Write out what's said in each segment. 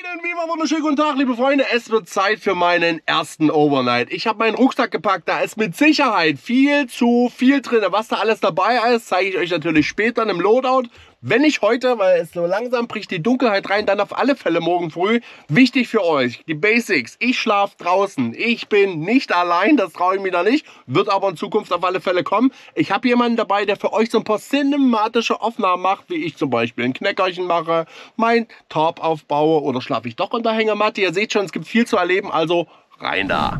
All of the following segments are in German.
Einen wunderschönen guten Tag, liebe Freunde. Es wird Zeit für meinen ersten Overnight. Ich habe meinen Rucksack gepackt. Da ist mit Sicherheit viel zu viel drin. Was da alles dabei ist, zeige ich euch natürlich später im Loadout. Wenn nicht heute, weil es so langsam bricht die Dunkelheit rein, dann auf alle Fälle morgen früh. Wichtig für euch, die Basics. Ich schlafe draußen. Ich bin nicht allein, das traue ich mir da nicht. Wird aber in Zukunft auf alle Fälle kommen. Ich habe jemanden dabei, der für euch so ein paar cinematische Aufnahmen macht, wie ich zum Beispiel ein Knäckerchen mache, mein Tarp aufbaue oder schlafe ich doch in der Hängematte. Ihr seht schon, es gibt viel zu erleben, also rein da.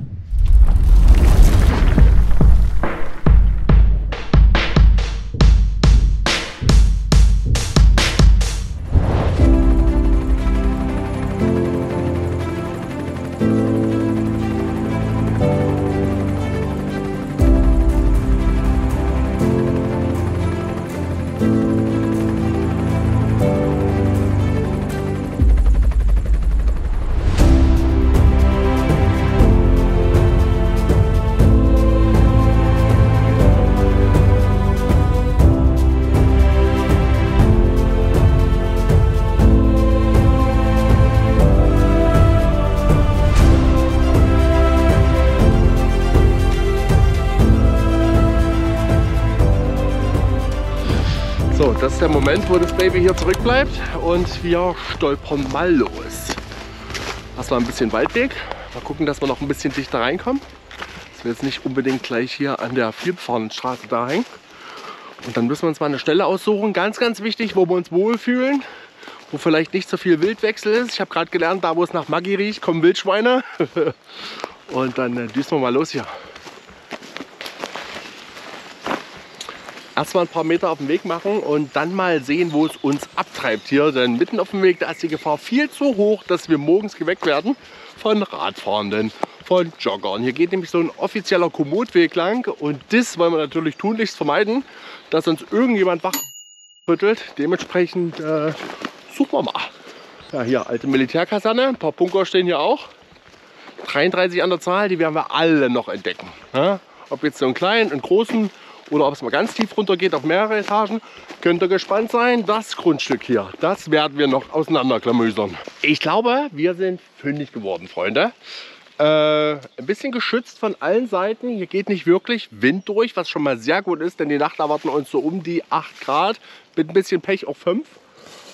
So, das ist der Moment, wo das Baby hier zurückbleibt und wir stolpern mal los. Erstmal ein bisschen Waldweg. Mal gucken, dass wir noch ein bisschen dichter reinkommen. Dass wir jetzt nicht unbedingt gleich hier an der vielbefahrenen Straße da hängen. Und dann müssen wir uns mal eine Stelle aussuchen. Ganz, ganz wichtig, wo wir uns wohlfühlen. Wo vielleicht nicht so viel Wildwechsel ist. Ich habe gerade gelernt, da wo es nach Maggi riecht, kommen Wildschweine. Und dann düsen wir mal los hier. Erstmal ein paar Meter auf dem Weg machen und dann mal sehen, wo es uns abtreibt hier. Denn mitten auf dem Weg, da ist die Gefahr viel zu hoch, dass wir morgens geweckt werden von Radfahrenden, von Joggern. Hier geht nämlich so ein offizieller Komootweg lang und das wollen wir natürlich tunlichst vermeiden, dass uns irgendjemand wachrüttelt. Dementsprechend suchen wir mal. Ja, hier alte Militärkaserne, ein paar Bunker stehen hier auch. 33 an der Zahl, die werden wir alle noch entdecken. Ja? Ob jetzt so einen kleinen, einen großen, oder ob es mal ganz tief runter geht auf mehrere Etagen, könnt ihr gespannt sein. Das Grundstück hier, das werden wir noch auseinanderklamüsern. Ich glaube, wir sind fündig geworden, Freunde. Ein bisschen geschützt von allen Seiten. Hier geht nicht wirklich Wind durch, was schon mal sehr gut ist, denn die Nacht erwarten uns so um die 8 Grad. Mit ein bisschen Pech auch 5.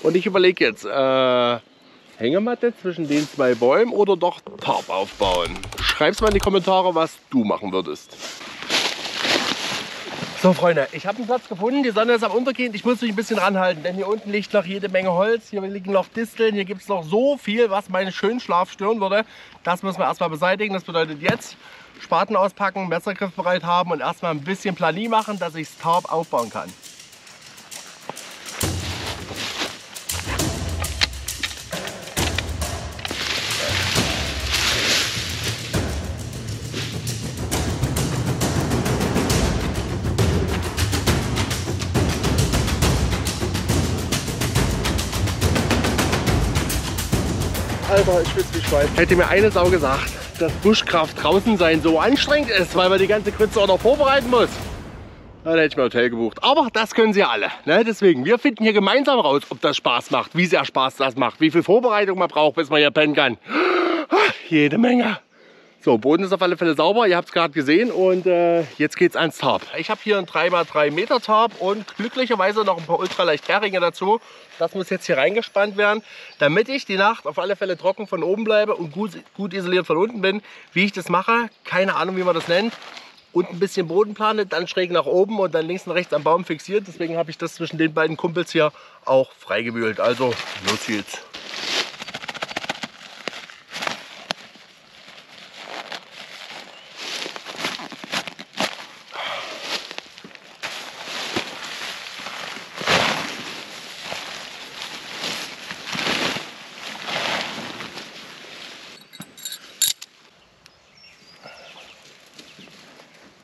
Und ich überlege jetzt, Hängematte zwischen den zwei Bäumen oder doch Tarp aufbauen? Schreib's mal in die Kommentare, was du machen würdest. So Freunde, ich habe einen Platz gefunden, die Sonne ist am Untergehen, ich muss mich ein bisschen ranhalten, denn hier unten liegt noch jede Menge Holz, hier liegen noch Disteln, hier gibt es noch so viel, was meinen schönen Schlaf stören würde. Das müssen wir erstmal beseitigen, das bedeutet jetzt Spaten auspacken, Messergriff bereit haben und erstmal ein bisschen Planie machen, dass ich das Tarp aufbauen kann. Alter, ich schwitze wie Schwein. Hätte mir eine Sau gesagt, dass Buschkraft draußen sein so anstrengend ist, weil man die ganze Grütze auch noch vorbereiten muss. Dann hätte ich mir ein Hotel gebucht. Aber das können sie ja alle. Ne? Deswegen, wir finden hier gemeinsam raus, ob das Spaß macht, wie sehr Spaß das macht, wie viel Vorbereitung man braucht, bis man hier pennen kann. Jede Menge. So, Boden ist auf alle Fälle sauber, ihr habt es gerade gesehen und jetzt geht's ans Tarp. Ich habe hier ein 3x3 Meter Tarp und glücklicherweise noch ein paar ultraleicht Heringe dazu. Das muss jetzt hier reingespannt werden, damit ich die Nacht auf alle Fälle trocken von oben bleibe und gut isoliert von unten bin. Wie ich das mache, keine Ahnung, wie man das nennt. Und ein bisschen Boden plane, dann schräg nach oben und dann links und rechts am Baum fixiert. Deswegen habe ich das zwischen den beiden Kumpels hier auch freigewühlt. Also, los geht's.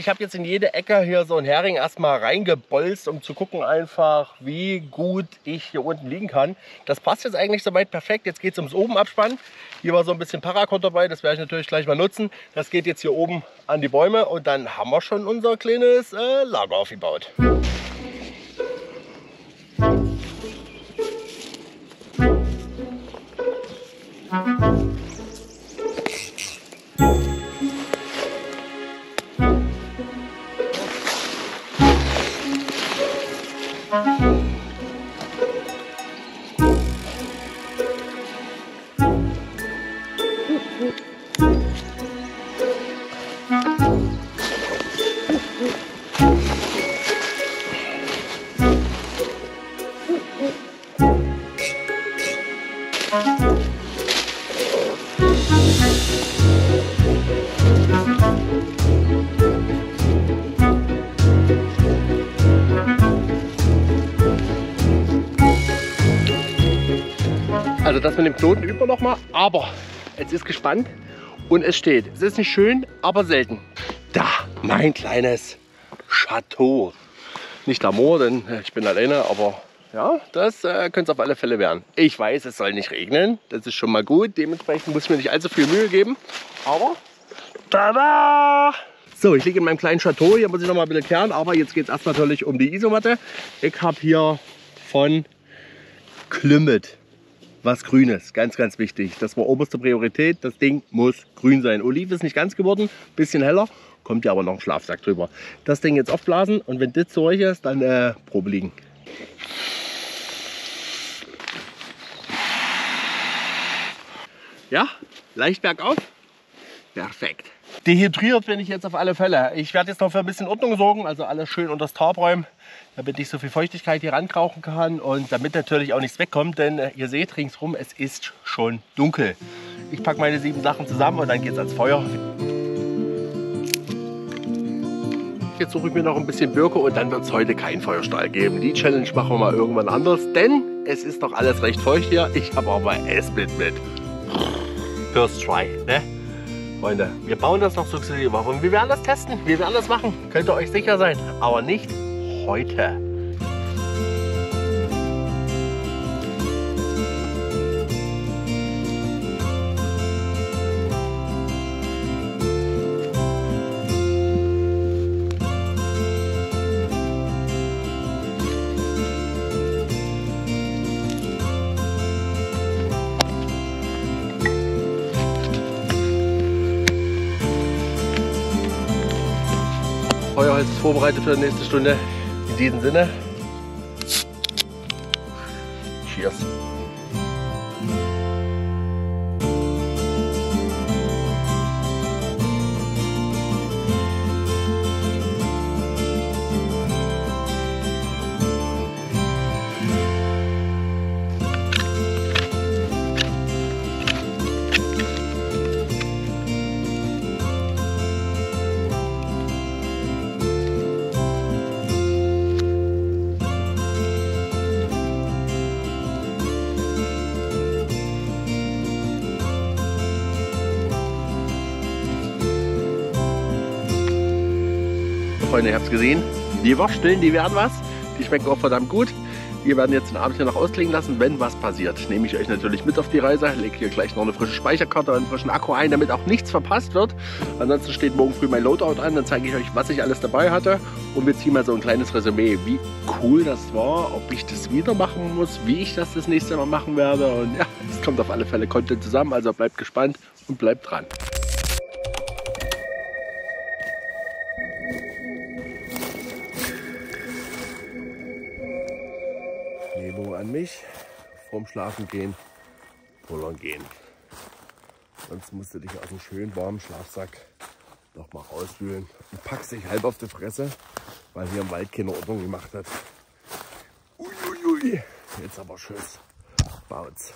Ich habe jetzt in jede Ecke hier so einen Hering erstmal reingebolzt, um zu gucken einfach, wie gut ich hier unten liegen kann. Das passt jetzt eigentlich soweit perfekt. Jetzt geht es ums oben abspannen. Hier war so ein bisschen Paracord dabei, das werde ich natürlich gleich mal nutzen. Das geht jetzt hier oben an die Bäume und dann haben wir schon unser kleines Lager aufgebaut. Also das mit dem Knoten üben wir noch mal, aber jetzt ist gespannt und es steht. Es ist nicht schön, aber selten. Da, mein kleines Chateau. Nicht L'amour, denn ich bin alleine, aber ja, das könnte es auf alle Fälle werden. Ich weiß, es soll nicht regnen, das ist schon mal gut. Dementsprechend muss ich mir nicht allzu viel Mühe geben, aber tada! So, ich liege in meinem kleinen Chateau, hier muss ich noch mal ein bisschen kehren, aber jetzt geht es erst natürlich um die Isomatte. Ich habe hier von Climate was Grünes, ganz, ganz wichtig. Das war oberste Priorität. Das Ding muss grün sein. Oliv ist nicht ganz geworden, bisschen heller, kommt ja aber noch ein Schlafsack drüber. Das Ding jetzt aufblasen und wenn das durch ist, dann Probe liegen. Ja, leicht bergauf. Perfekt. Dehydriert bin ich jetzt auf alle Fälle. Ich werde jetzt noch für ein bisschen Ordnung sorgen, also alles schön unter das Tarp räumen, damit nicht so viel Feuchtigkeit hier rankrauchen kann und damit natürlich auch nichts wegkommt, denn ihr seht ringsrum, es ist schon dunkel. Ich packe meine 7 Sachen zusammen und dann geht es ans Feuer. Jetzt suche ich mir noch ein bisschen Birke und dann wird es heute keinen Feuerstahl geben. Die Challenge machen wir mal irgendwann anders, denn es ist noch alles recht feucht hier. Ich habe aber Esspit mit. First try, ne? Freunde, wir bauen das noch sukzessive auf und wir werden das testen, wir werden das machen, könnt ihr euch sicher sein, aber nicht heute. Feuerholz ist vorbereitet für die nächste Stunde. In diesem Sinne, cheers. Freunde, ihr habt es gesehen, die Wurfstillen, die werden was. Die schmecken auch verdammt gut. Wir werden jetzt den Abend hier noch ausklingen lassen. Wenn was passiert, nehme ich euch natürlich mit auf die Reise. Lege hier gleich noch eine frische Speicherkarte und einen frischen Akku ein, damit auch nichts verpasst wird. Ansonsten steht morgen früh mein Loadout an. Dann zeige ich euch, was ich alles dabei hatte. Und wir ziehen mal so ein kleines Resümee, wie cool das war, ob ich das wieder machen muss, wie ich das nächste Mal machen werde. Und ja, es kommt auf alle Fälle Content zusammen. Also bleibt gespannt und bleibt dran. Nebung an mich, vorm Schlafen gehen, pullern gehen. Sonst musst du dich aus dem schönen warmen Schlafsack noch mal rauswühlen und packst dich halb auf die Fresse, weil hier im Wald keine Ordnung gemacht hat. Uiuiui, jetzt aber Tschüss, baut's.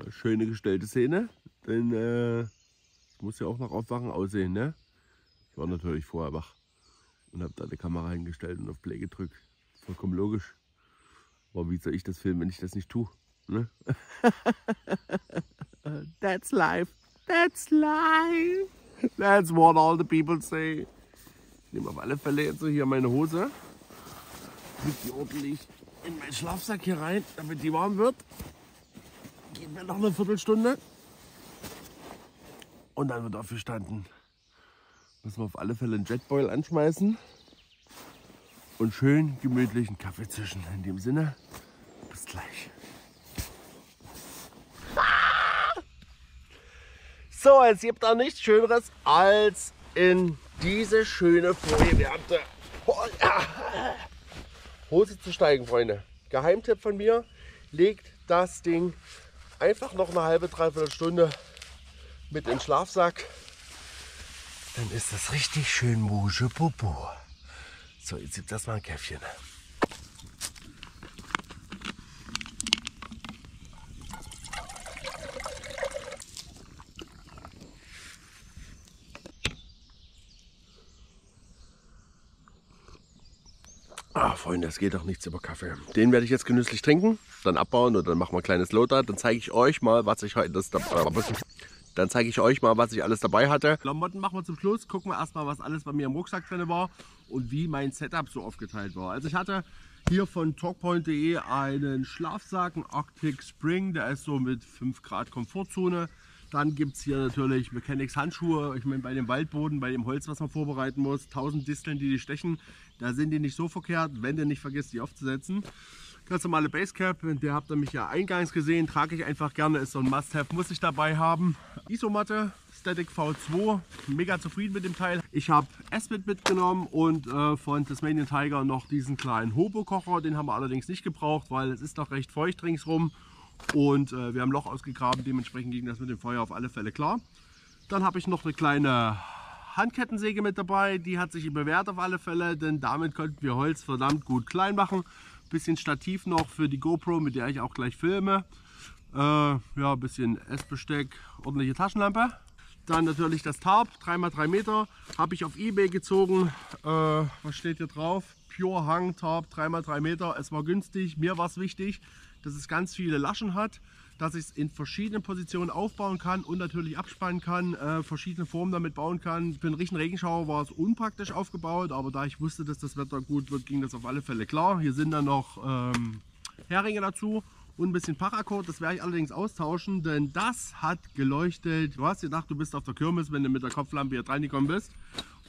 Schöne gestellte Szene, denn muss ja auch nach Aufwachen aussehen, ne? Ich war natürlich vorher wach. und habe da die Kamera hingestellt und auf Play gedrückt. Vollkommen logisch. Aber wie soll ich das filmen, wenn ich das nicht tue? Ne? That's life. That's life. That's what all the people say. Ich nehme auf alle Fälle jetzt so hier meine Hose. Leg die ordentlich in meinen Schlafsack hier rein, damit die warm wird. Geht mir noch eine Viertelstunde. Und dann wird aufgestanden. Müssen wir auf alle Fälle einen Jetboil anschmeißen. Und schön gemütlichen Kaffee zischen. In dem Sinne, bis gleich. So, es gibt auch nichts Schöneres als in diese schöne vorgewärmte Hose zu steigen, Freunde. Geheimtipp von mir, legt das Ding einfach noch eine halbe, dreiviertel Stunde mit in den Schlafsack. Dann ist das richtig schön Mouche Popo. So, jetzt gibt das mal ein Käffchen. Ah, Freunde, es geht doch nichts über Kaffee. Den werde ich jetzt genüsslich trinken, dann abbauen und dann machen wir ein kleines Loader. Dann zeige ich euch mal, was ich heute alles dabei hatte. Klamotten machen wir zum Schluss. Gucken wir erstmal, was alles bei mir im Rucksack drin war und wie mein Setup so aufgeteilt war. Also ich hatte hier von talkpoint.de einen Schlafsack, einen Arctic Spring, der ist so mit 5 Grad Komfortzone. Dann gibt es hier natürlich Mechanics Handschuhe. Ich meine, bei dem Waldboden, bei dem Holz, was man vorbereiten muss, 1000 Disteln, die stechen, da sind die nicht so verkehrt, wenn du nicht vergisst, die aufzusetzen. Ganz normale Basecap, der habt ihr mich ja eingangs gesehen, trage ich einfach gerne, ist so ein Must-Have, muss ich dabei haben. Isomatte, Static V2, mega zufrieden mit dem Teil. Ich habe Esbit mitgenommen und von Tasmanian Tiger noch diesen kleinen Hobo-Kocher, den haben wir allerdings nicht gebraucht, weil es ist noch recht feucht ringsrum. Und wir haben ein Loch ausgegraben, dementsprechend ging das mit dem Feuer auf alle Fälle klar. Dann habe ich noch eine kleine Handkettensäge mit dabei, die hat sich bewährt auf alle Fälle, denn damit konnten wir Holz verdammt gut klein machen. Bisschen Stativ noch für die GoPro, mit der ich auch gleich filme. Ja, ein bisschen Essbesteck, ordentliche Taschenlampe. Dann natürlich das Tarp, 3x3 Meter, habe ich auf eBay gezogen. Was steht hier drauf? Pure Hang Tarp, 3x3 Meter. Es war günstig, mir war es wichtig, dass es ganz viele Laschen hat, dass ich es in verschiedenen Positionen aufbauen kann und natürlich abspannen kann, verschiedene Formen damit bauen kann. Für einen richtigen Regenschauer war es unpraktisch aufgebaut, aber da ich wusste, dass das Wetter gut wird, ging das auf alle Fälle klar. Hier sind dann noch Heringe dazu und ein bisschen Paracord, das werde ich allerdings austauschen, denn das hat geleuchtet. Du hast gedacht, du bist auf der Kirmes, wenn du mit der Kopflampe hier reingekommen bist.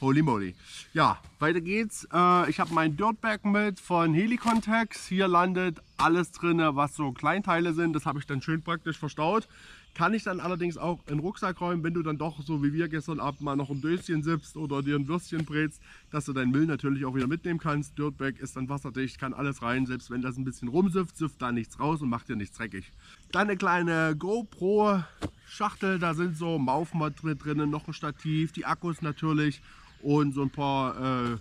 Holy moly. Ja, weiter geht's. Ich habe mein Dirtbag mit von Helicontex. Hier landet alles drin, was so Kleinteile sind. Das habe ich dann schön praktisch verstaut. Kann ich dann allerdings auch in den Rucksack räumen, wenn du dann doch, so wie wir gestern Abend, mal noch ein Döschen sippst oder dir ein Würstchen brätst, dass du deinen Müll natürlich auch wieder mitnehmen kannst. Dirtbag ist dann wasserdicht, kann alles rein. Selbst wenn das ein bisschen rumsifft, sifft da nichts raus und macht dir nichts dreckig. Dann eine kleine GoPro Schachtel, da sind so Maufmat mit drin, noch ein Stativ, die Akkus natürlich. Und so ein paar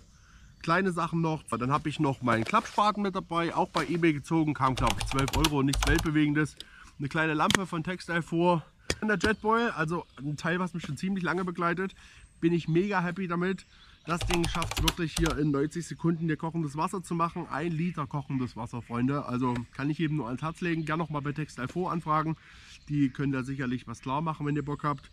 kleine Sachen noch. Dann habe ich noch meinen Klappspaten mit dabei, auch bei eBay gezogen, kam glaube ich 12 Euro, nichts Weltbewegendes. Eine kleine Lampe von Textile vor. Der Jetboil, also ein Teil, was mich schon ziemlich lange begleitet, bin ich mega happy damit. Das Ding schafft es wirklich hier in 90 Sekunden dir kochendes Wasser zu machen. 1 Liter kochendes Wasser, Freunde. Also kann ich eben nur ans Herz legen. Gerne noch mal bei Textile vor anfragen. Die können da sicherlich was klar machen, wenn ihr Bock habt.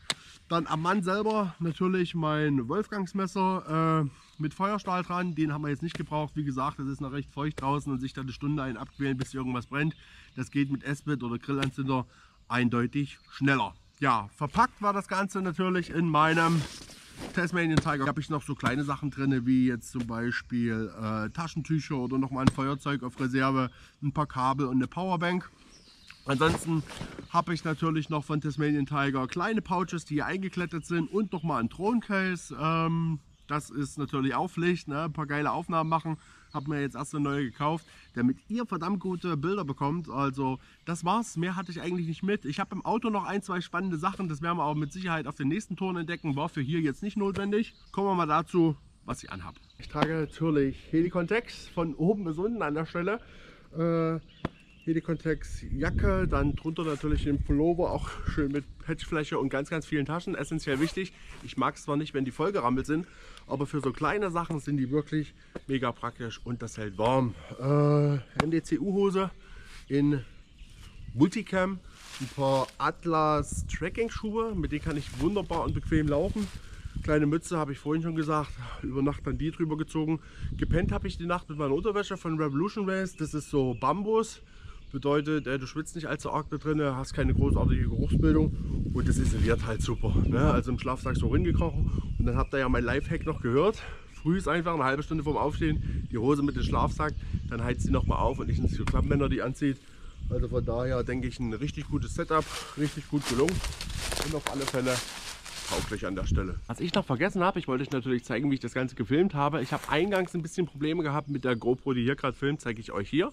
Dann am Mann selber natürlich mein Wolfgangsmesser mit Feuerstahl dran. Den haben wir jetzt nicht gebraucht. Wie gesagt, es ist noch recht feucht draußen und sich da eine Stunde ein abquälen, bis irgendwas brennt. Das geht mit Esbit oder Grillanzünder eindeutig schneller. Ja, verpackt war das Ganze natürlich in meinem Tasmanian Tiger. Da habe ich noch so kleine Sachen drin, wie jetzt zum Beispiel Taschentücher oder nochmal ein Feuerzeug auf Reserve, ein paar Kabel und eine Powerbank. Ansonsten habe ich natürlich noch von Tasmanian Tiger kleine Pouches, die hier eingeklettet sind und nochmal ein Drohnencase. Das ist natürlich auch Pflicht, ne? Ein paar geile Aufnahmen machen. Habe mir jetzt erst eine neue gekauft, damit ihr verdammt gute Bilder bekommt. Also das war's, mehr hatte ich eigentlich nicht mit. Ich habe im Auto noch 1, 2 spannende Sachen, das werden wir aber mit Sicherheit auf den nächsten Touren entdecken. War für hier jetzt nicht notwendig. Kommen wir mal dazu, was ich anhabe. Ich trage natürlich Helicontex von oben bis unten an der Stelle. Helicontex Jacke, dann drunter natürlich den Pullover, auch schön mit Patchfläche und ganz, ganz vielen Taschen, essentiell wichtig. Ich mag es zwar nicht, wenn die vollgerammelt sind, Aber für so kleine Sachen sind die wirklich mega praktisch und das hält warm. NDCU-Hose in Multicam, ein paar Atlas Trekking-Schuhe, mit denen kann ich wunderbar und bequem laufen. Kleine Mütze habe ich vorhin schon gesagt, über Nacht dann die drüber gezogen. Gepennt habe ich die Nacht mit meiner Unterwäsche von Revolution Race, das ist so Bambus. Bedeutet, du schwitzt nicht allzu arg da drin, hast keine großartige Geruchsbildung und das isoliert halt super. Ne? Also im Schlafsack so hingekrochen und dann habt ihr ja mein Lifehack noch gehört. Früh ist einfach eine halbe Stunde vorm Aufstehen, die Hose mit dem Schlafsack, dann heizt sie nochmal auf und nicht so Klappmänner die anzieht. Also von daher denke ich ein richtig gutes Setup, richtig gut gelungen und auf alle Fälle tauglich an der Stelle. Was ich noch vergessen habe, ich wollte euch natürlich zeigen, wie ich das Ganze gefilmt habe. Ich habe eingangs ein bisschen Probleme gehabt mit der GoPro, die hier gerade filmt, zeige ich euch hier.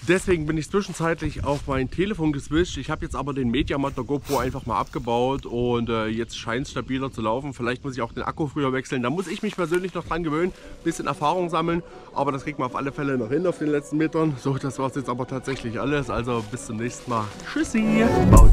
Deswegen bin ich zwischenzeitlich auf mein Telefon geswitcht. Ich habe jetzt aber den Mediamat der GoPro einfach mal abgebaut und jetzt scheint es stabiler zu laufen. Vielleicht muss ich auch den Akku früher wechseln. Da muss ich mich persönlich noch dran gewöhnen, ein bisschen Erfahrung sammeln. Aber das kriegt man auf alle Fälle noch hin auf den letzten Metern. So, das war es jetzt aber tatsächlich alles. Also bis zum nächsten Mal. Tschüssi! Baut.